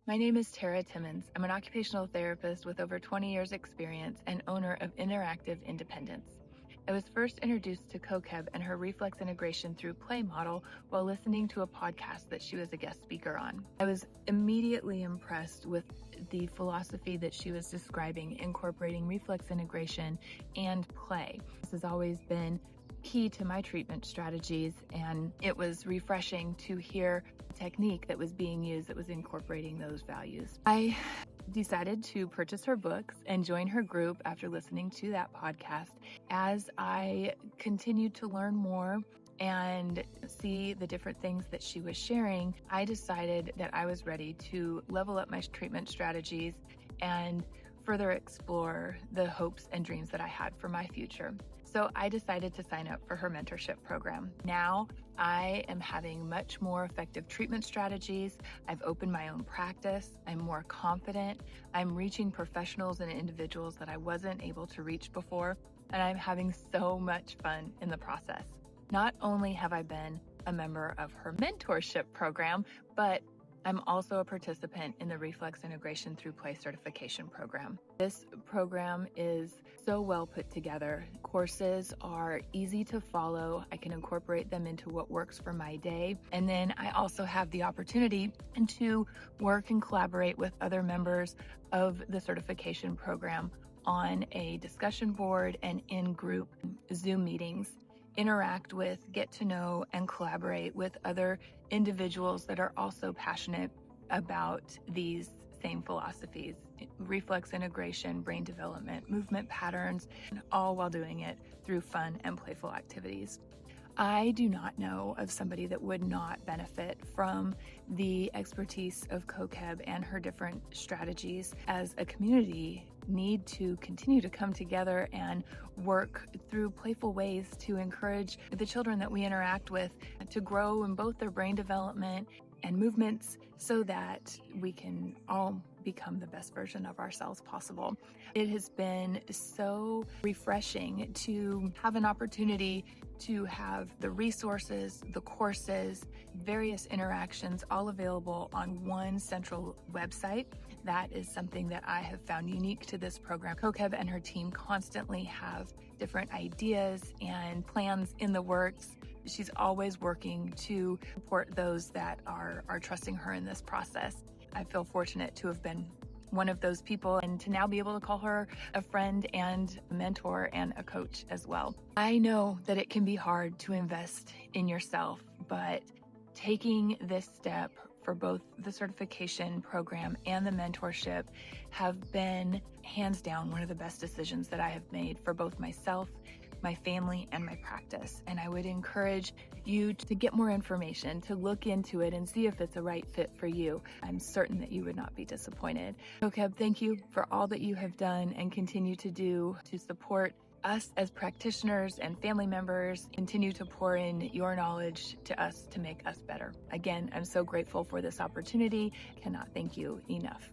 My name is Tera Timmons. I'm an occupational therapist with over 20 years experience and owner of Interactive Independence. I was first introduced to Kokeb and her Reflex Integration Through play model while listening to a podcast that she was a guest speaker on. I was immediately impressed with the philosophy that she was describing, incorporating reflex integration and play. This has always been key to my treatment strategies, and it was refreshing to hear a technique that was being used that was incorporating those values. I decided to purchase her books and join her group after listening to that podcast. As I continued to learn more and see the different things that she was sharing, I decided that I was ready to level up my treatment strategies and further explore the hopes and dreams that I had for my future. So I decided to sign up for her mentorship program. Now I am having much more effective treatment strategies. I've opened my own practice. I'm more confident. I'm reaching professionals and individuals that I wasn't able to reach before, and I'm having so much fun in the process. Not only have I been a member of her mentorship program, but I'm also a participant in the Reflex Integration Through Play certification program. This program is so well put together. Courses are easy to follow. I can incorporate them into what works for my day. And then I also have the opportunity to work and collaborate with other members of the certification program on a discussion board and in group Zoom meetings. Interact with, get to know, and collaborate with other individuals that are also passionate about these same philosophies: reflex integration, brain development, movement patterns, all while doing it through fun and playful activities. I do not know of somebody that would not benefit from the expertise of Kokeb and her different strategies. As a community, need to continue to come together and work through playful ways to encourage the children that we interact with to grow in both their brain development and movements so that we can all become the best version of ourselves possible. It has been so refreshing to have an opportunity to have the resources, the courses, various interactions all available on one central website. That is something that I have found unique to this program. Kokeb and her team constantly have different ideas and plans in the works. She's always working to support those that are trusting her in this process. I feel fortunate to have been one of those people and to now be able to call her a friend and a mentor and a coach as well. I know that it can be hard to invest in yourself, but taking this step for both the certification program and the mentorship have been hands down one of the best decisions that I have made for both myself, my family, and my practice. And I would encourage you to get more information, to look into it and see if it's a right fit for you. I'm certain that you would not be disappointed. Kokeb, thank you for all that you have done and continue to do to support us as practitioners and family members. Continue to pour in your knowledge to us to make us better. Again, I'm so grateful for this opportunity. Cannot thank you enough.